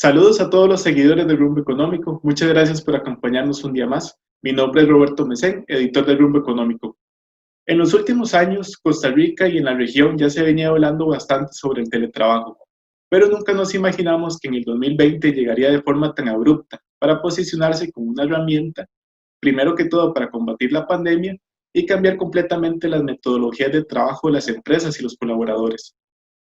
Saludos a todos los seguidores del Rumbo Económico. Muchas gracias por acompañarnos un día más. Mi nombre es Roberto Mesén, editor del Rumbo Económico. En los últimos años, Costa Rica y en la región ya se venía hablando bastante sobre el teletrabajo, pero nunca nos imaginamos que en el 2020 llegaría de forma tan abrupta para posicionarse como una herramienta, primero que todo para combatir la pandemia y cambiar completamente las metodologías de trabajo de las empresas y los colaboradores.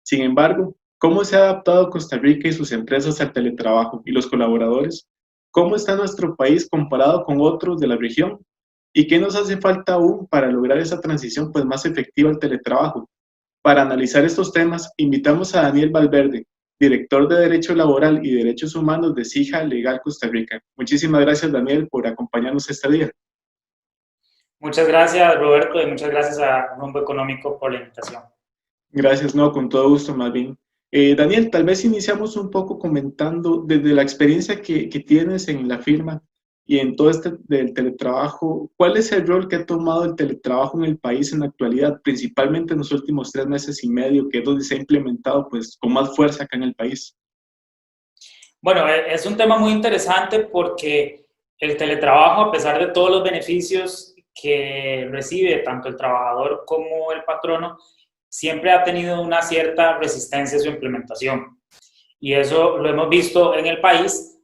Sin embargo, ¿cómo se ha adaptado Costa Rica y sus empresas al teletrabajo y los colaboradores? ¿Cómo está nuestro país comparado con otros de la región? ¿Y qué nos hace falta aún para lograr esa transición pues, más efectiva al teletrabajo? Para analizar estos temas, invitamos a Daniel Valverde, director de Derecho Laboral y Derechos Humanos de CIJA Legal Costa Rica. Muchísimas gracias, Daniel, por acompañarnos este día. Muchas gracias, Roberto, y muchas gracias a Rumbo Económico por la invitación. Gracias, no, con todo gusto, más bien. Daniel, tal vez iniciamos un poco comentando desde la experiencia que tienes en la firma y en todo este del teletrabajo, ¿cuál es el rol que ha tomado el teletrabajo en el país en la actualidad, principalmente en los últimos 3 meses y medio, que es donde se ha implementado pues con más fuerza acá en el país? Bueno, es un tema muy interesante porque el teletrabajo, a pesar de todos los beneficios que recibe tanto el trabajador como el patrono, siempre ha tenido una cierta resistencia a su implementación. Y eso lo hemos visto en el país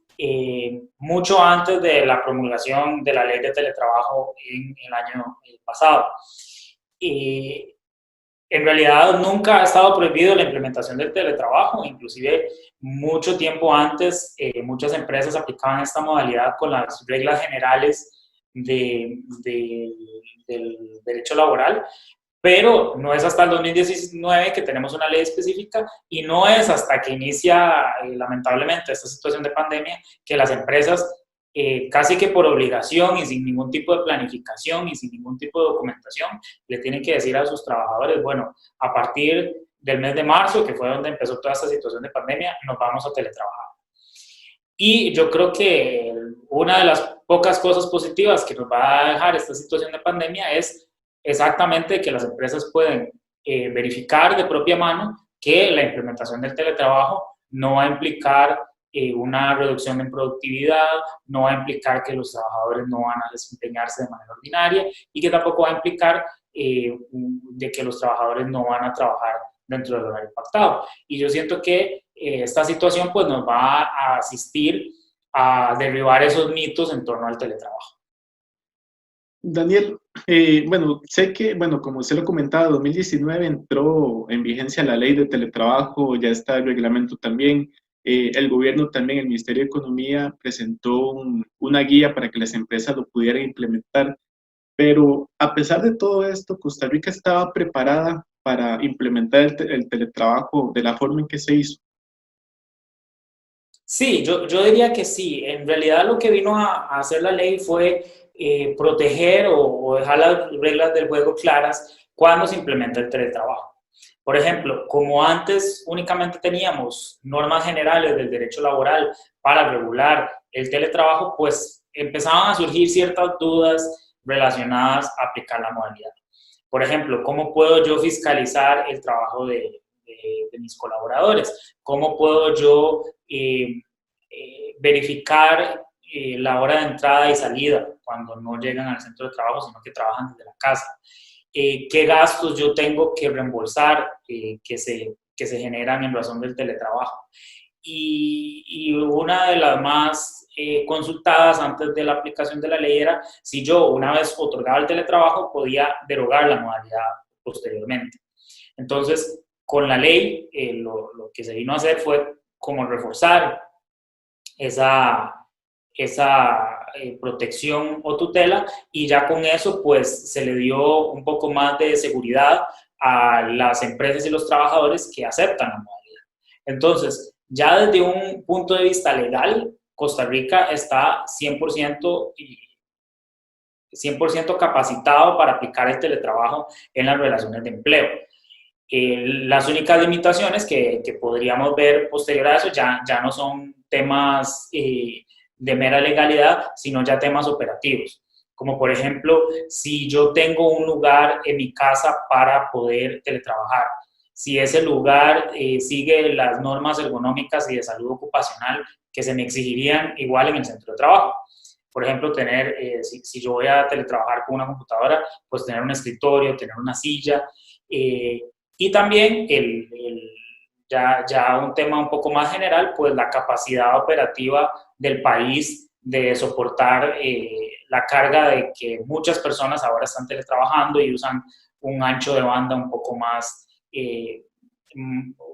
mucho antes de la promulgación de la ley de teletrabajo en el año pasado. En realidad nunca ha estado prohibido la implementación del teletrabajo, inclusive mucho tiempo antes muchas empresas aplicaban esta modalidad con las reglas generales del derecho laboral, pero no es hasta el 2019 que tenemos una ley específica y no es hasta que inicia lamentablemente esta situación de pandemia que las empresas casi que por obligación y sin ningún tipo de planificación y sin ningún tipo de documentación, le tienen que decir a sus trabajadores, bueno, a partir del mes de marzo, que fue donde empezó toda esta situación de pandemia, nos vamos a teletrabajar. Y yo creo que una de las pocas cosas positivas que nos va a dejar esta situación de pandemia es exactamente que las empresas pueden verificar de propia mano que la implementación del teletrabajo no va a implicar una reducción en productividad, no va a implicar que los trabajadores no van a desempeñarse de manera ordinaria y que tampoco va a implicar de que los trabajadores no van a trabajar dentro del horario pactado. Y yo siento que esta situación pues, nos va a asistir a derribar esos mitos en torno al teletrabajo. Daniel, bueno, sé que, bueno, como usted lo comentaba, 2019 entró en vigencia la ley de teletrabajo, ya está el reglamento también. El gobierno también, el Ministerio de Economía, presentó una guía para que las empresas lo pudieran implementar. Pero a pesar de todo esto, Costa Rica estaba preparada para implementar el teletrabajo de la forma en que se hizo. Sí, yo diría que sí. En realidad lo que vino a hacer la ley fue proteger o dejar las reglas del juego claras cuando se implementa el teletrabajo. Por ejemplo, como antes únicamente teníamos normas generales del derecho laboral para regular el teletrabajo, pues empezaban a surgir ciertas dudas relacionadas a aplicar la modalidad. Por ejemplo, ¿cómo puedo yo fiscalizar el trabajo de mis colaboradores? ¿Cómo puedo yo verificar la hora de entrada y salida cuando no llegan al centro de trabajo, sino que trabajan desde la casa? ¿Qué gastos yo tengo que reembolsar que se generan en razón del teletrabajo? Y una de las más consultadas antes de la aplicación de la ley era si yo, una vez otorgaba el teletrabajo, podía derogar la modalidad posteriormente. Entonces, con la ley, lo que se vino a hacer fue como reforzar esa protección o tutela y ya con eso pues se le dio un poco más de seguridad a las empresas y los trabajadores que aceptan la modalidad. Entonces, ya desde un punto de vista legal, Costa Rica está 100% capacitado para aplicar el teletrabajo en las relaciones de empleo. Las únicas limitaciones que podríamos ver posterior a eso ya no son temas de mera legalidad, sino ya temas operativos. Como por ejemplo, si yo tengo un lugar en mi casa para poder teletrabajar, si ese lugar sigue las normas ergonómicas y de salud ocupacional que se me exigirían igual en el centro de trabajo. Por ejemplo, si yo voy a teletrabajar con una computadora, pues tener un escritorio, tener una silla, y también ya un tema un poco más general, pues la capacidad operativa del país de soportar la carga de que muchas personas ahora están teletrabajando y usan un ancho de banda un poco más,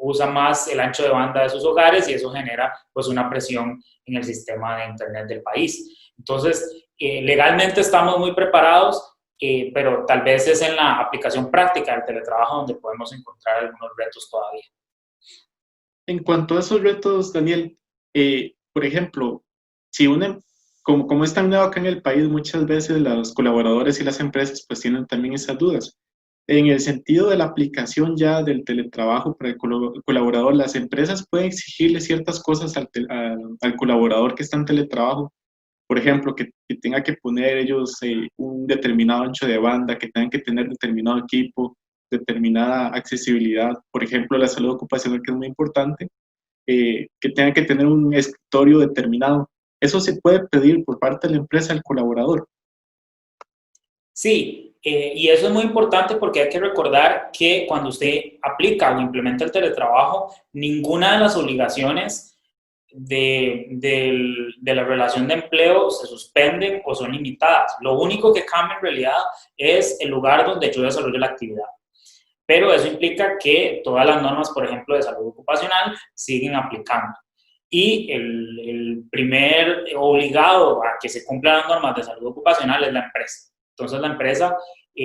usan más el ancho de banda de sus hogares, y eso genera pues una presión en el sistema de internet del país. Entonces, legalmente estamos muy preparados, pero tal vez es en la aplicación práctica del teletrabajo donde podemos encontrar algunos retos todavía. En cuanto a esos retos, Daniel, por ejemplo, si como es tan nuevo acá en el país, muchas veces los colaboradores y las empresas pues tienen también esas dudas. En el sentido de la aplicación ya del teletrabajo para el colaborador, las empresas pueden exigirle ciertas cosas al colaborador que está en teletrabajo. Por ejemplo, que tenga que poner ellos un determinado ancho de banda, que tengan que tener determinado equipo, determinada accesibilidad, por ejemplo, la salud ocupacional, que es muy importante, que tengan que tener un escritorio determinado. Eso se puede pedir por parte de la empresa al colaborador. Sí, y eso es muy importante porque hay que recordar que cuando usted aplica o implementa el teletrabajo, ninguna de las obligaciones de la relación de empleo se suspenden o son limitadas. Lo único que cambia en realidad es el lugar donde yo desarrollo la actividad. Pero eso implica que todas las normas, por ejemplo, de salud ocupacional, siguen aplicando. Y el primer obligado a que se cumplan las normas de salud ocupacional es la empresa. Entonces la empresa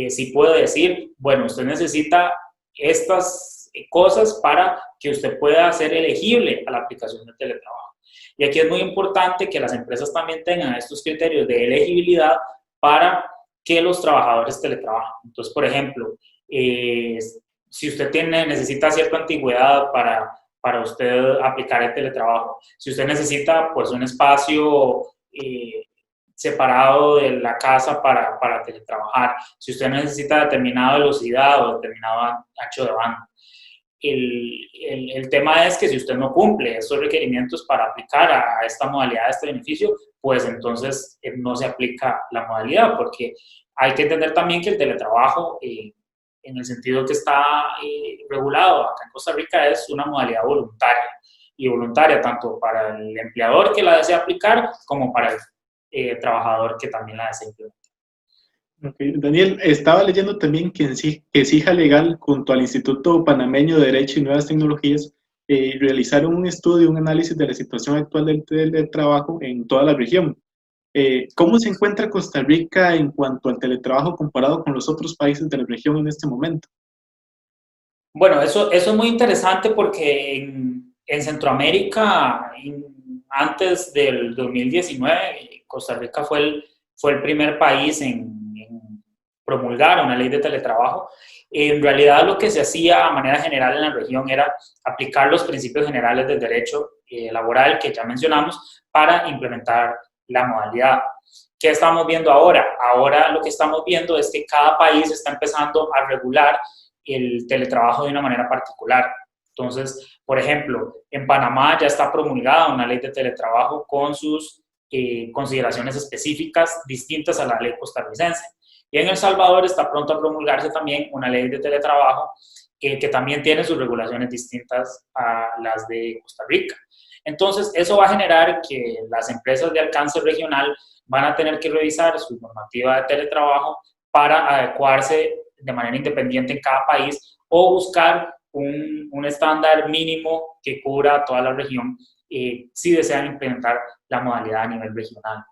sí puede decir, bueno, usted necesita estas cosas para que usted pueda ser elegible a la aplicación de teletrabajo. Y aquí es muy importante que las empresas también tengan estos criterios de elegibilidad para que los trabajadores teletrabajen. Entonces, por ejemplo, si usted necesita cierta antigüedad para usted aplicar el teletrabajo, si usted necesita pues un espacio separado de la casa para teletrabajar, si usted necesita determinada velocidad o determinado ancho de banda. El tema es que si usted no cumple estos requerimientos para aplicar a esta modalidad, a este beneficio, pues entonces no se aplica la modalidad, porque hay que entender también que el teletrabajo, en el sentido que está regulado acá en Costa Rica, es una modalidad voluntaria, y voluntaria tanto para el empleador que la desea aplicar como para el trabajador que también la desea implementar. Okay. Daniel, estaba leyendo también que Exija Legal, junto al Instituto Panameño de Derecho y Nuevas Tecnologías, realizaron un estudio, un análisis de la situación actual del trabajo en toda la región. ¿Cómo se encuentra Costa Rica en cuanto al teletrabajo comparado con los otros países de la región en este momento? Bueno, eso es muy interesante porque en Centroamérica, antes del 2019, Costa Rica fue el primer país en promulgar una ley de teletrabajo. En realidad lo que se hacía a manera general en la región era aplicar los principios generales del derecho laboral que ya mencionamos para implementar la modalidad. ¿Qué estamos viendo ahora? Ahora lo que estamos viendo es que cada país está empezando a regular el teletrabajo de una manera particular. Entonces, por ejemplo, en Panamá ya está promulgada una ley de teletrabajo con sus consideraciones específicas distintas a la ley costarricense. Y en El Salvador está pronto a promulgarse también una ley de teletrabajo que también tiene sus regulaciones distintas a las de Costa Rica. Entonces, eso va a generar que las empresas de alcance regional van a tener que revisar su normativa de teletrabajo para adecuarse de manera independiente en cada país o buscar un estándar mínimo que cubra toda la región si desean implementar la modalidad a nivel regional.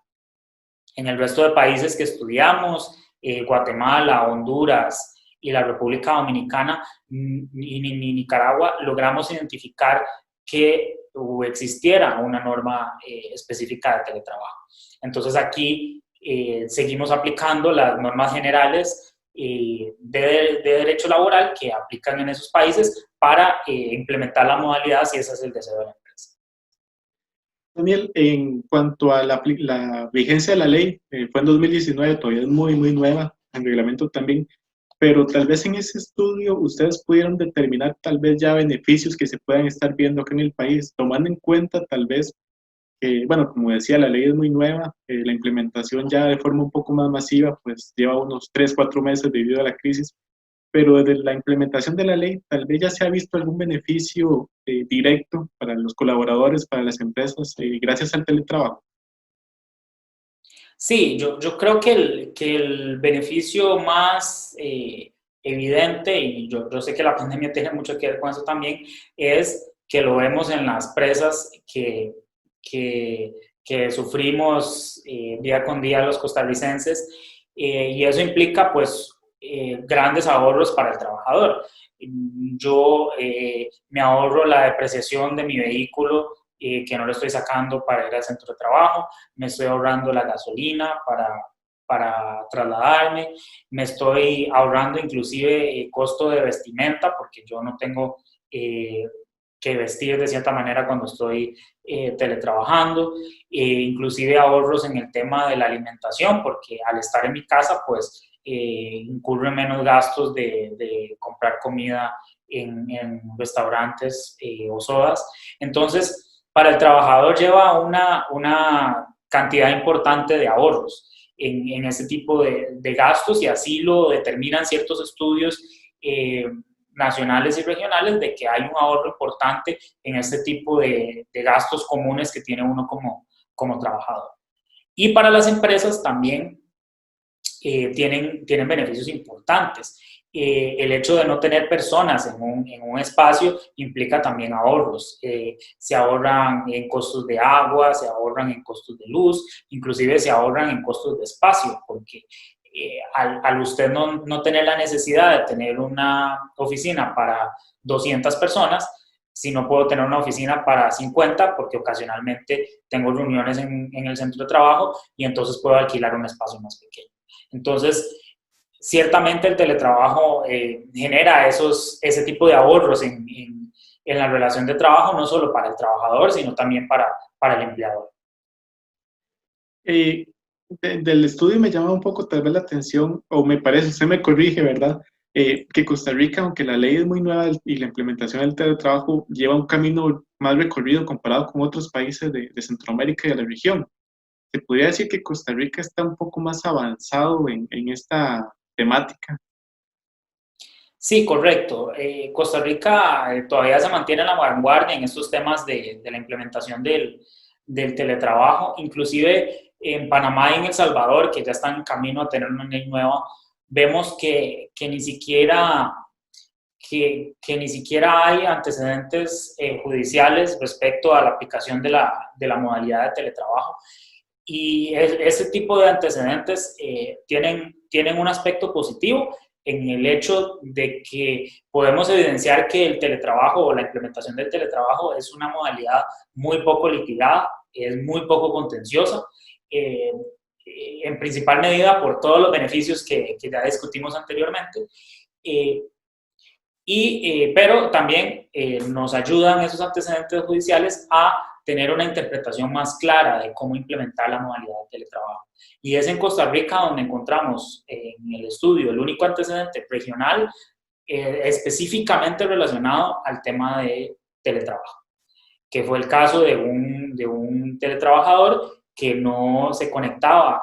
En el resto de países que estudiamos, Guatemala, Honduras y la República Dominicana y Nicaragua, logramos identificar que existiera una norma específica de teletrabajo. Entonces aquí seguimos aplicando las normas generales de derecho laboral que aplican en esos países para implementar la modalidad si ese es el deseo de la empresa. Daniel, en cuanto a la vigencia de la ley, fue en 2019, todavía es muy, muy nueva, el reglamento también, pero tal vez en ese estudio ustedes pudieron determinar tal vez ya beneficios que se puedan estar viendo acá en el país, tomando en cuenta tal vez bueno, como decía, la ley es muy nueva, la implementación ya de forma un poco más masiva, pues lleva unos 3, 4 meses debido a la crisis, pero desde la implementación de la ley tal vez ya se ha visto algún beneficio directo para los colaboradores, para las empresas, gracias al teletrabajo. Sí, yo creo que el beneficio más evidente, y yo sé que la pandemia tiene mucho que ver con eso también, es que lo vemos en las presas que, que sufrimos día con día los costarricenses, y eso implica pues grandes ahorros para el trabajador. Yo me ahorro la depreciación de mi vehículo que no lo estoy sacando para ir al centro de trabajo, me estoy ahorrando la gasolina para trasladarme, me estoy ahorrando inclusive costo de vestimenta porque yo no tengo que vestir de cierta manera cuando estoy teletrabajando, inclusive ahorros en el tema de la alimentación porque al estar en mi casa pues incurre menos gastos de comprar comida en restaurantes o sodas. Entonces, para el trabajador lleva una cantidad importante de ahorros en este tipo de gastos y así lo determinan ciertos estudios nacionales y regionales de que hay un ahorro importante en este tipo de gastos comunes que tiene uno como trabajador. Y para las empresas también tienen beneficios importantes. El hecho de no tener personas en un espacio implica también ahorros. Se ahorran en costos de agua, se ahorran en costos de luz, inclusive se ahorran en costos de espacio, porque al usted no tener la necesidad de tener una oficina para 200 personas, si no puedo tener una oficina para 50, porque ocasionalmente tengo reuniones en el centro de trabajo y entonces puedo alquilar un espacio más pequeño. Entonces, ciertamente el teletrabajo genera ese tipo de ahorros en la relación de trabajo, no solo para el trabajador, sino también para el empleador. Eh, del estudio me llama un poco tal vez la atención, o me parece, usted me corrige, ¿verdad? Que Costa Rica, aunque la ley es muy nueva y la implementación del teletrabajo lleva un camino más recorrido comparado con otros países de Centroamérica y de la región. ¿Se podría decir que Costa Rica está un poco más avanzado en esta temática? Sí, correcto. Costa Rica todavía se mantiene en la vanguardia en estos temas de la implementación del teletrabajo. Inclusive en Panamá y en El Salvador, que ya están en camino a tener una ley nueva, vemos que ni siquiera ni siquiera hay antecedentes judiciales respecto a la aplicación de la modalidad de teletrabajo. Y ese tipo de antecedentes tienen un aspecto positivo en el hecho de que podemos evidenciar que el teletrabajo o la implementación del teletrabajo es una modalidad muy poco litigada, es muy poco contenciosa, en principal medida por todos los beneficios que ya discutimos anteriormente. Pero también nos ayudan esos antecedentes judiciales a tener una interpretación más clara de cómo implementar la modalidad de teletrabajo. Y es en Costa Rica donde encontramos en el estudio el único antecedente regional específicamente relacionado al tema de teletrabajo, que fue el caso de un teletrabajador que no se conectaba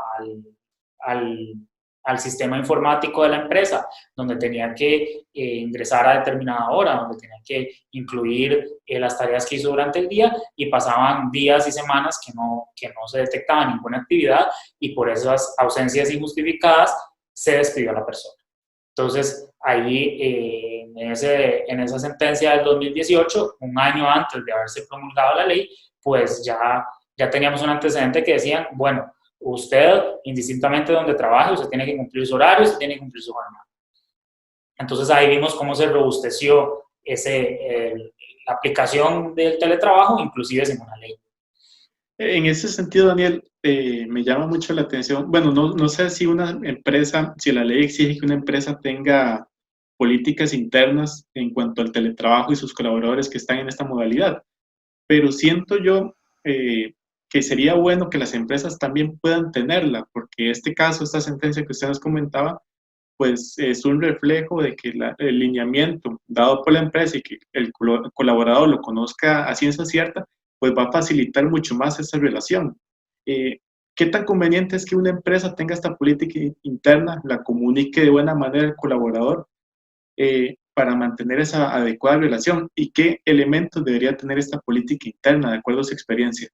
al sistema informático de la empresa, donde tenía que ingresar a determinada hora, donde tenía que incluir las tareas que hizo durante el día y pasaban días y semanas que no se detectaba ninguna actividad y por esas ausencias injustificadas se despidió a la persona. Entonces, ahí en esa sentencia del 2018, un año antes de haberse promulgado la ley, pues ya teníamos un antecedente que decían, bueno, usted, indistintamente de donde trabaje, usted tiene que cumplir su horario, usted tiene que cumplir su jornada. Entonces ahí vimos cómo se robusteció la aplicación del teletrabajo, inclusive sin una ley. En ese sentido, Daniel, me llama mucho la atención. Bueno, no sé si una empresa, si la ley exige que una empresa tenga políticas internas en cuanto al teletrabajo y sus colaboradores que están en esta modalidad, pero siento yo que sería bueno que las empresas también puedan tenerla, porque este caso, esta sentencia que usted nos comentaba, pues es un reflejo de que el lineamiento dado por la empresa y que el colaborador lo conozca a ciencia cierta, pues va a facilitar mucho más esa relación. ¿Qué tan conveniente es que una empresa tenga esta política interna, la comunique de buena manera al colaborador para mantener esa adecuada relación? ¿Y qué elementos debería tener esta política interna de acuerdo a su experiencia?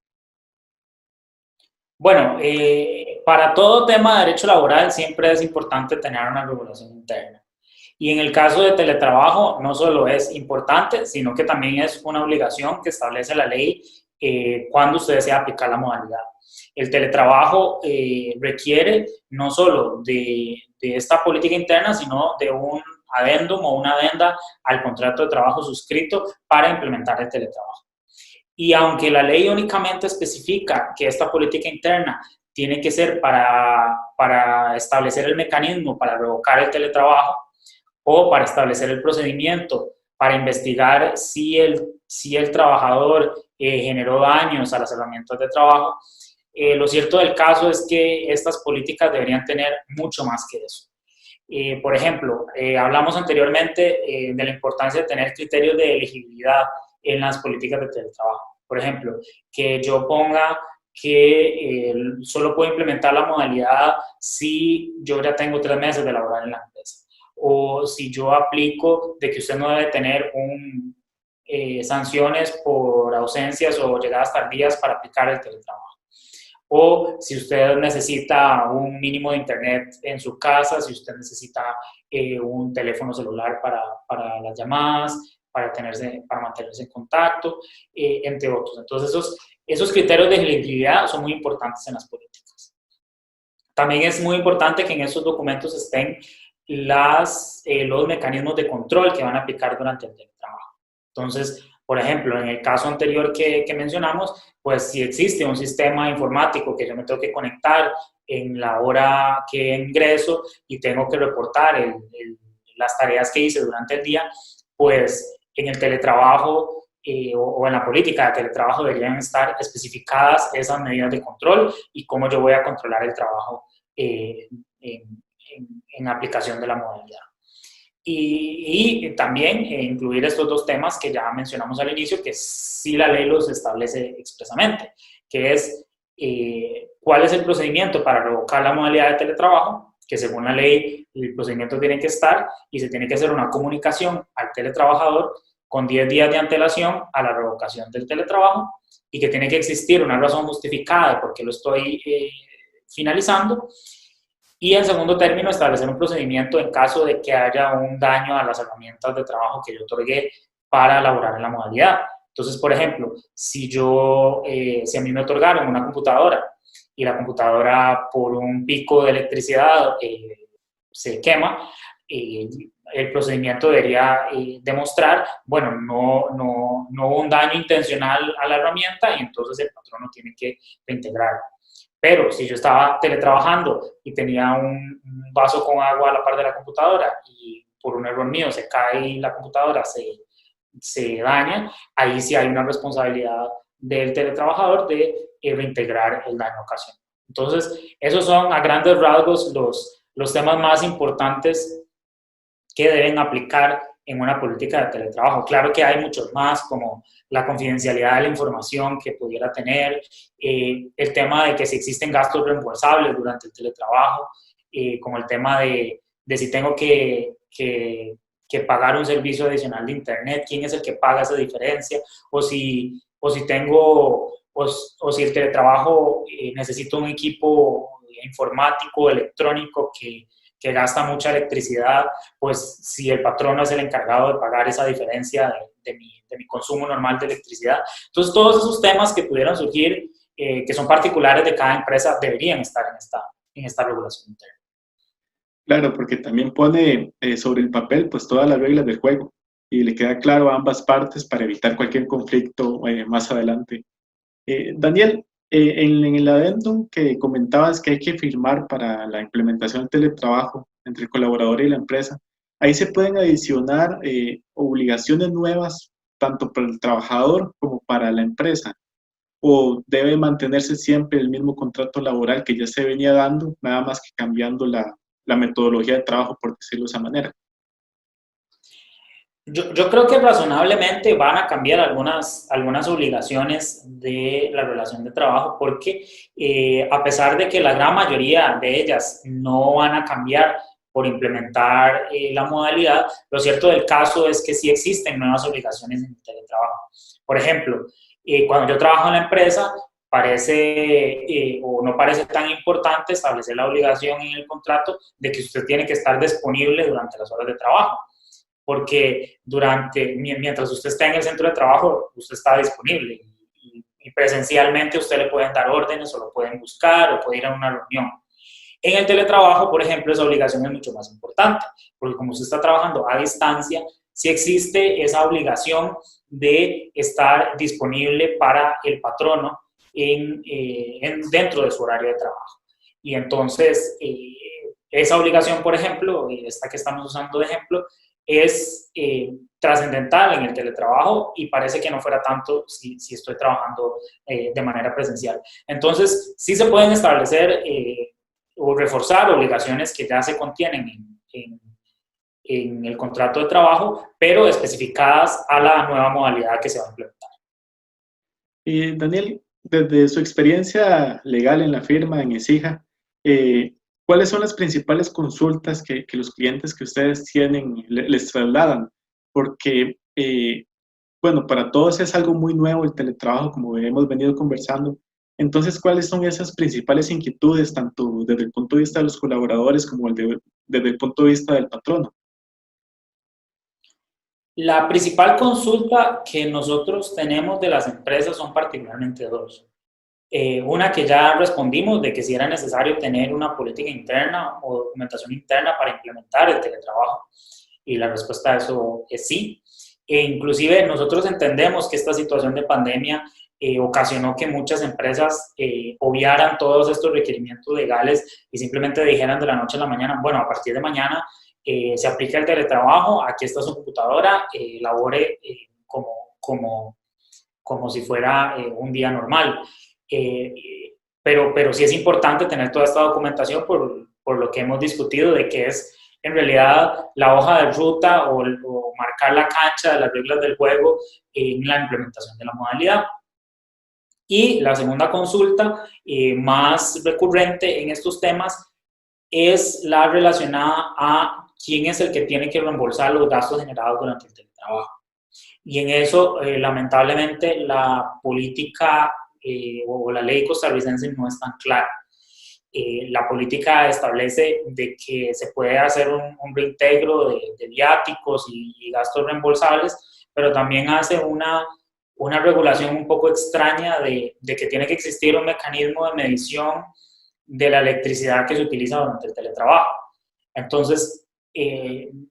Bueno, para todo tema de derecho laboral siempre es importante tener una regulación interna. Y en el caso de teletrabajo, no solo es importante, sino que también es una obligación que establece la ley cuando usted desea aplicar la modalidad. El teletrabajo requiere no solo de esta política interna, sino de un adendum o una adenda al contrato de trabajo suscrito para implementar el teletrabajo. Y aunque la ley únicamente especifica que esta política interna tiene que ser para establecer el mecanismo para revocar el teletrabajo o para establecer el procedimiento para investigar si el trabajador generó daños a las herramientas de trabajo, lo cierto del caso es que estas políticas deberían tener mucho más que eso. Por ejemplo, hablamos anteriormente de la importancia de tener criterios de elegibilidad en las políticas de teletrabajo. Por ejemplo, que yo ponga que solo puedo implementar la modalidad si yo ya tengo 3 meses de laborar en la empresa. O si yo aplico de que usted no debe tener sanciones por ausencias o llegadas tardías para aplicar el teletrabajo. O si usted necesita un mínimo de internet en su casa, si usted necesita un teléfono celular para las llamadas, para mantenerse en contacto, entre otros. Entonces, esos criterios de elegibilidad son muy importantes en las políticas. También es muy importante que en esos documentos estén los mecanismos de control que van a aplicar durante el teletrabajo. Entonces, por ejemplo, en el caso anterior que mencionamos, pues si existe un sistema informático que yo me tengo que conectar en la hora que ingreso y tengo que reportar las tareas que hice durante el día, pues en el teletrabajo o en la política de teletrabajo deberían estar especificadas esas medidas de control y cómo yo voy a controlar el trabajo en aplicación de la modalidad. Y también incluir estos 2 temas que ya mencionamos al inicio, que sí la ley los establece expresamente, que es cuál es el procedimiento para revocar la modalidad de teletrabajo, que según la ley el procedimiento tiene que estar y se tiene que hacer una comunicación al teletrabajador con 10 días de antelación a la revocación del teletrabajo y que tiene que existir una razón justificada de por qué lo estoy finalizando. Y en segundo término, establecer un procedimiento en caso de que haya un daño a las herramientas de trabajo que yo otorgué para elaborar en la modalidad. Entonces, por ejemplo, si a mí me otorgaron una computadora y la computadora por un pico de electricidad se quema, el procedimiento debería demostrar, bueno, no hubo un daño intencional a la herramienta y entonces el patrono tiene que reintegrar. Pero si yo estaba teletrabajando y tenía un vaso con agua a la par de la computadora y por un error mío se cae y la computadora se daña, ahí sí hay una responsabilidad del teletrabajador de reintegrar el daño ocasionado. Entonces, esos son a grandes rasgos los temas más importantes que deben aplicar en una política de teletrabajo. Claro que hay muchos más, como la confidencialidad de la información que pudiera tener, el tema de que si existen gastos reembolsables durante el teletrabajo, como el tema de si tengo que pagar un servicio adicional de internet, quién es el que paga esa diferencia, o si el teletrabajo necesita un equipo informático, electrónico que gasta mucha electricidad, pues si el patrono es el encargado de pagar esa diferencia de mi consumo normal de electricidad. Entonces, todos esos temas que pudieran surgir, que son particulares de cada empresa, deberían estar en esta regulación interna. Claro, porque también pone sobre el papel pues todas las reglas del juego y le queda claro a ambas partes para evitar cualquier conflicto más adelante. Daniel, en el adendum que comentabas que hay que firmar para la implementación del teletrabajo entre el colaborador y la empresa, ahí se pueden adicionar obligaciones nuevas tanto para el trabajador como para la empresa, o debe mantenerse siempre el mismo contrato laboral que ya se venía dando, nada más que cambiando la metodología de trabajo, por decirlo de esa manera. Yo creo que razonablemente van a cambiar algunas obligaciones de la relación de trabajo porque a pesar de que la gran mayoría de ellas no van a cambiar por implementar la modalidad, lo cierto del caso es que sí existen nuevas obligaciones en el teletrabajo. Por ejemplo, cuando yo trabajo en la empresa, parece o no parece tan importante establecer la obligación en el contrato de que usted tiene que estar disponible durante las horas de trabajo porque mientras usted está en el centro de trabajo, usted está disponible y presencialmente usted le pueden dar órdenes o lo pueden buscar o puede ir a una reunión. En el teletrabajo, por ejemplo, esa obligación es mucho más importante, porque como usted está trabajando a distancia, sí existe esa obligación de estar disponible para el patrono dentro de su horario de trabajo. Y entonces, esa obligación, por ejemplo, esta que estamos usando de ejemplo, es trascendental en el teletrabajo y parece que no fuera tanto si estoy trabajando de manera presencial. Entonces, sí se pueden establecer o reforzar obligaciones que ya se contienen en el contrato de trabajo, pero especificadas a la nueva modalidad que se va a implementar. Y Daniel, desde su experiencia legal en la firma, en ESIJA, ¿cuáles son las principales consultas que los clientes que ustedes tienen les trasladan? Porque, bueno, para todos es algo muy nuevo el teletrabajo, como hemos venido conversando. Entonces, ¿cuáles son esas principales inquietudes, tanto desde el punto de vista de los colaboradores como desde el punto de vista del patrono? La principal consulta que nosotros tenemos de las empresas son particularmente dos. Una que ya respondimos de que si era necesario tener una política interna o documentación interna para implementar el teletrabajo. Y la respuesta a eso es sí. E inclusive nosotros entendemos que esta situación de pandemia ocasionó que muchas empresas obviaran todos estos requerimientos legales y simplemente dijeran de la noche a la mañana, bueno, a partir de mañana se aplica el teletrabajo, aquí está su computadora, labore como si fuera un día normal. Pero sí es importante tener toda esta documentación por lo que hemos discutido de que es en realidad la hoja de ruta o marcar la cancha de las reglas del juego en la implementación de la modalidad. Y la segunda consulta más recurrente en estos temas es la relacionada a quién es el que tiene que reembolsar los gastos generados durante el teletrabajo. Y en eso, lamentablemente, la política o la ley costarricense no es tan clara. La política establece de que se puede hacer un reintegro de viáticos y gastos reembolsables, pero también hace una regulación un poco extraña de que tiene que existir un mecanismo de medición de la electricidad que se utiliza durante el teletrabajo. Entonces,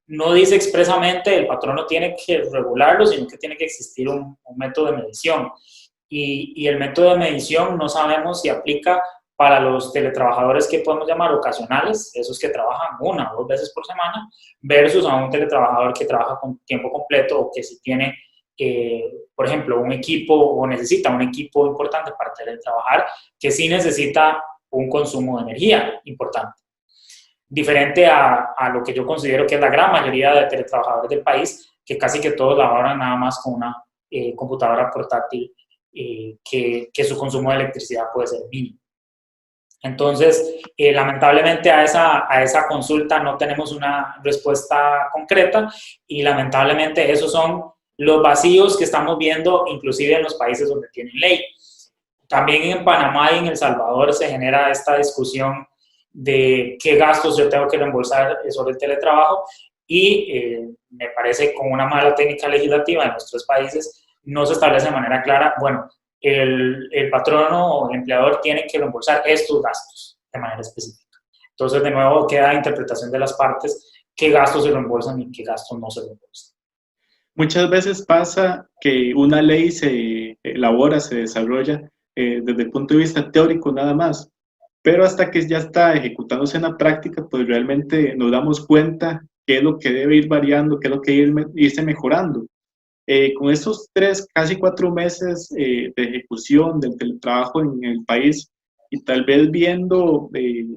no dice expresamente el patrono tiene que regularlo, sino que tiene que existir un método de medición. Y el método de medición no sabemos si aplica para los teletrabajadores que podemos llamar ocasionales, esos que trabajan 1 o 2 veces por semana, versus a un teletrabajador que trabaja con tiempo completo o que si tiene, por ejemplo, un equipo o necesita un equipo importante para teletrabajar, que sí necesita un consumo de energía importante. Diferente a lo que yo considero que es la gran mayoría de teletrabajadores del país, que casi que todos laboran nada más con una computadora portátil, que su consumo de electricidad puede ser mínimo. Entonces, lamentablemente a esa consulta no tenemos una respuesta concreta y lamentablemente esos son los vacíos que estamos viendo inclusive en los países donde tienen ley. También en Panamá y en El Salvador se genera esta discusión de qué gastos yo tengo que reembolsar sobre el teletrabajo y me parece con una mala técnica legislativa en nuestros países no se establece de manera clara, bueno, el patrono o el empleador tiene que reembolsar estos gastos de manera específica. Entonces, de nuevo, queda interpretación de las partes qué gastos se reembolsan y qué gastos no se reembolsan. Muchas veces pasa que una ley se elabora, se desarrolla desde el punto de vista teórico nada más, pero hasta que ya está ejecutándose en la práctica, pues realmente nos damos cuenta qué es lo que debe ir variando, qué es lo que debe irse mejorando. Con estos 3, casi 4 meses de ejecución del teletrabajo en el país y tal vez viendo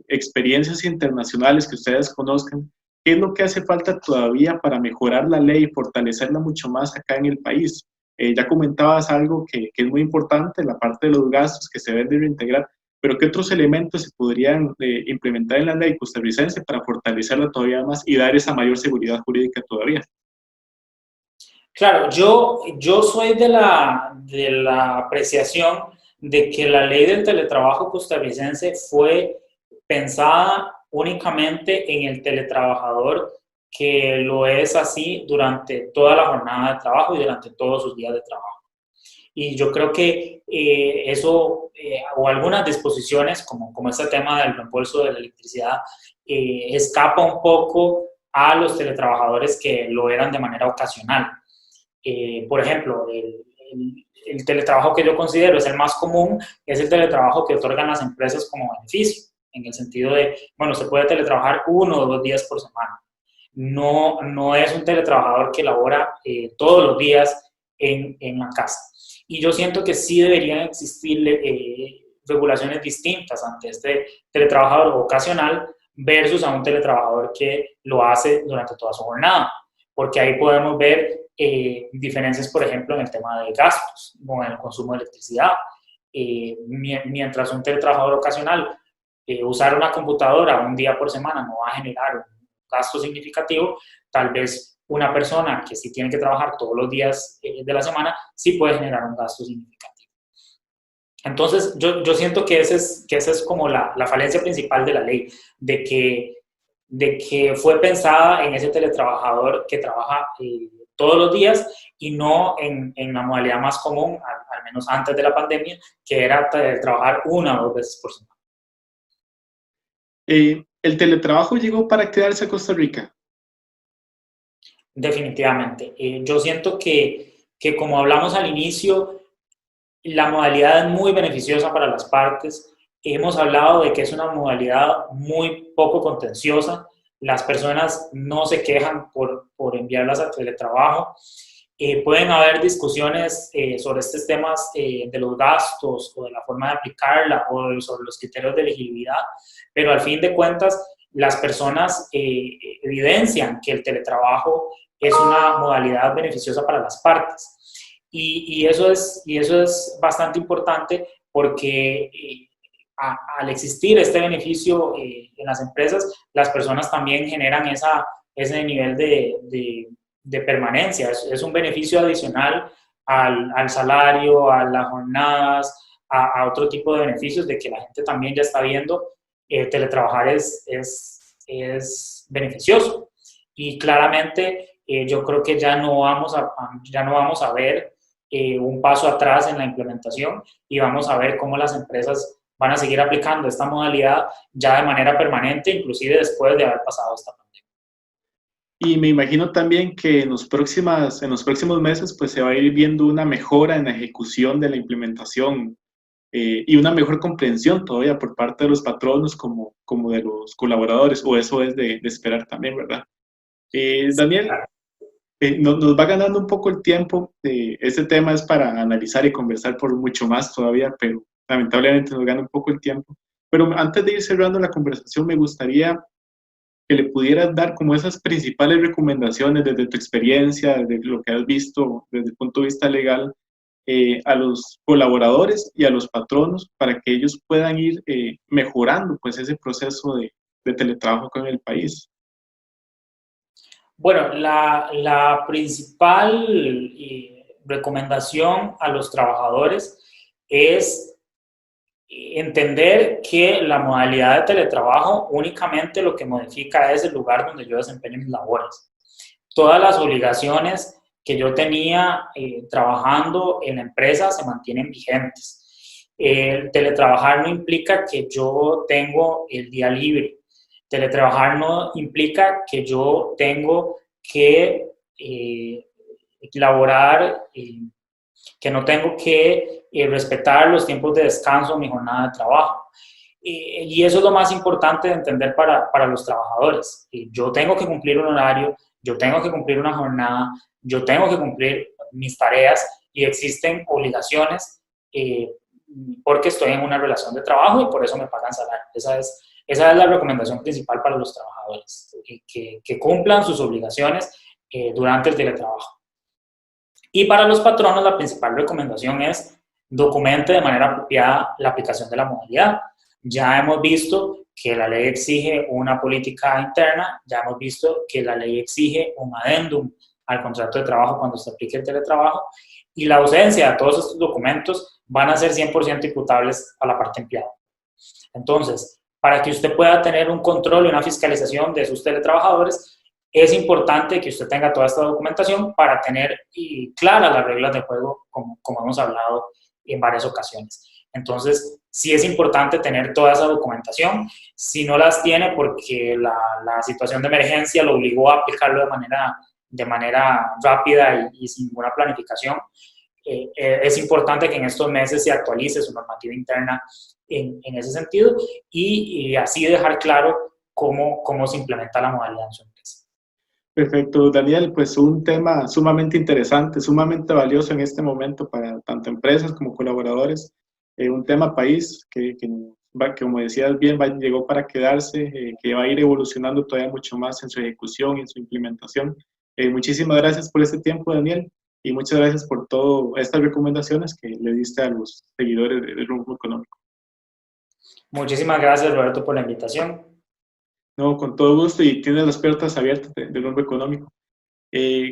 experiencias internacionales que ustedes conozcan, ¿qué es lo que hace falta todavía para mejorar la ley y fortalecerla mucho más acá en el país? Ya comentabas algo que es muy importante, la parte de los gastos que se deben de reintegrar, pero ¿qué otros elementos se podrían implementar en la ley costarricense para fortalecerla todavía más y dar esa mayor seguridad jurídica todavía? Claro, yo soy de la apreciación de que la ley del teletrabajo costarricense fue pensada únicamente en el teletrabajador que lo es así durante toda la jornada de trabajo y durante todos sus días de trabajo. Y yo creo que eso, o algunas disposiciones, como este tema del reembolso de la electricidad, escapa un poco a los teletrabajadores que lo eran de manera ocasional. Por ejemplo, el teletrabajo que yo considero es el más común, es el teletrabajo que otorgan las empresas como beneficio, en el sentido de, bueno, se puede teletrabajar 1 o 2 días por semana. No es un teletrabajador que labora todos los días en la casa. Y yo siento que sí deberían existir regulaciones distintas ante este teletrabajador ocasional versus a un teletrabajador que lo hace durante toda su jornada, porque ahí podemos ver diferencias, por ejemplo, en el tema de gastos o en el consumo de electricidad. Mientras un teletrabajador ocasional usar una computadora un día por semana no va a generar un gasto significativo, tal vez una persona que sí tiene que trabajar todos los días de la semana sí puede generar un gasto significativo. Entonces, yo siento que esa es como la falencia principal de la ley, de que fue pensada en ese teletrabajador que trabaja todos los días y no en la modalidad más común, al menos antes de la pandemia, que era trabajar 1 o 2 veces por semana. ¿El teletrabajo llegó para quedarse a Costa Rica? Definitivamente. Yo siento que como hablamos al inicio, la modalidad es muy beneficiosa para las partes. Hemos hablado de que es una modalidad muy poco contenciosa. Las personas no se quejan por enviarlas al teletrabajo. Pueden haber discusiones sobre estos temas de los gastos o de la forma de aplicarla o sobre los criterios de elegibilidad, pero al fin de cuentas las personas evidencian que el teletrabajo es una modalidad beneficiosa para las partes. Y eso es bastante importante porque al existir este beneficio en las empresas, las personas también generan ese nivel de permanencia. Es un beneficio adicional al salario, a las jornadas, a otro tipo de beneficios de que la gente también ya está viendo teletrabajar es beneficioso. Y claramente yo creo que ya no vamos a ver un paso atrás en la implementación y vamos a ver cómo las empresas van a seguir aplicando esta modalidad ya de manera permanente, inclusive después de haber pasado esta pandemia. Y me imagino también que en los próximos meses pues se va a ir viendo una mejora en la ejecución de la implementación y una mejor comprensión todavía por parte de los patronos como de los colaboradores, o eso es de esperar también, ¿verdad? Daniel, nos va ganando un poco el tiempo. Este tema es para analizar y conversar por mucho más todavía, pero lamentablemente nos gana un poco el tiempo. Pero antes de ir cerrando la conversación, me gustaría que le pudieras dar como esas principales recomendaciones desde tu experiencia, desde lo que has visto desde el punto de vista legal, a los colaboradores y a los patronos para que ellos puedan ir mejorando pues ese proceso de teletrabajo con el país. Bueno, la principal recomendación a los trabajadores es entender que la modalidad de teletrabajo únicamente lo que modifica es el lugar donde yo desempeño mis labores. Todas las obligaciones que yo tenía trabajando en la empresa se mantienen vigentes. El teletrabajar no implica que yo tengo el día libre. Teletrabajar no implica que yo tengo que laborar, que no tengo que respetar los tiempos de descanso en mi jornada de trabajo. Y eso es lo más importante de entender para los trabajadores. Yo tengo que cumplir un horario, yo tengo que cumplir una jornada, yo tengo que cumplir mis tareas y existen obligaciones porque estoy en una relación de trabajo y por eso me pagan salario. Esa Esa es la recomendación principal para los trabajadores, que cumplan sus obligaciones durante el teletrabajo. Y para los patronos, la principal recomendación es documente de manera apropiada la aplicación de la modalidad. Ya hemos visto que la ley exige una política interna, ya hemos visto que la ley exige un adendum al contrato de trabajo cuando se aplique el teletrabajo, y la ausencia de todos estos documentos van a ser 100% imputables a la parte empleada. Entonces, para que usted pueda tener un control y una fiscalización de sus teletrabajadores, es importante que usted tenga toda esta documentación para tener claras las reglas de juego, como hemos hablado en varias ocasiones. Entonces, sí es importante tener toda esa documentación. Si no las tiene porque la situación de emergencia lo obligó a aplicarlo de manera rápida y sin ninguna planificación, es importante que en estos meses se actualice su normativa interna en ese sentido y así dejar claro cómo se implementa la modalidad en su empresa. Perfecto, Daniel, pues un tema sumamente interesante, sumamente valioso en este momento para tanto empresas como colaboradores, un tema país que como decías bien, llegó para quedarse, que va a ir evolucionando todavía mucho más en su ejecución y en su implementación. Muchísimas gracias por este tiempo, Daniel, y muchas gracias por todas estas recomendaciones que le diste a los seguidores del Rumbo Económico. Muchísimas gracias, Roberto, por la invitación. No, con todo gusto, y tienes las puertas abiertas del Rumbo Económico.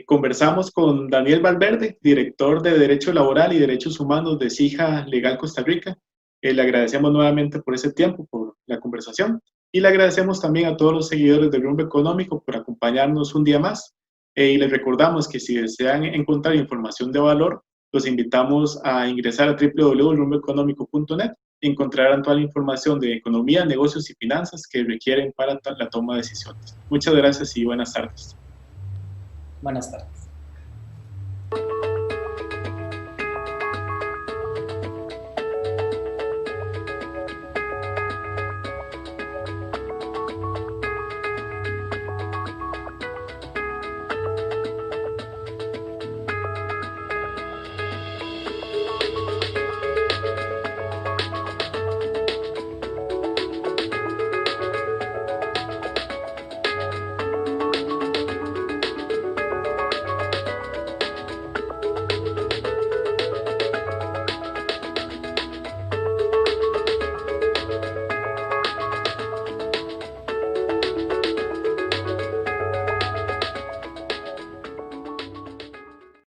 Conversamos con Daniel Valverde, director de Derecho Laboral y Derechos Humanos de SIJA Legal Costa Rica. Le agradecemos nuevamente por ese tiempo, por la conversación, y le agradecemos también a todos los seguidores del Rumbo Económico por acompañarnos un día más. Y les recordamos que si desean encontrar información de valor, los invitamos a ingresar a www.rumboeconómico.net y encontrarán toda la información de economía, negocios y finanzas que requieren para la toma de decisiones. Muchas gracias y buenas tardes. Buenas tardes.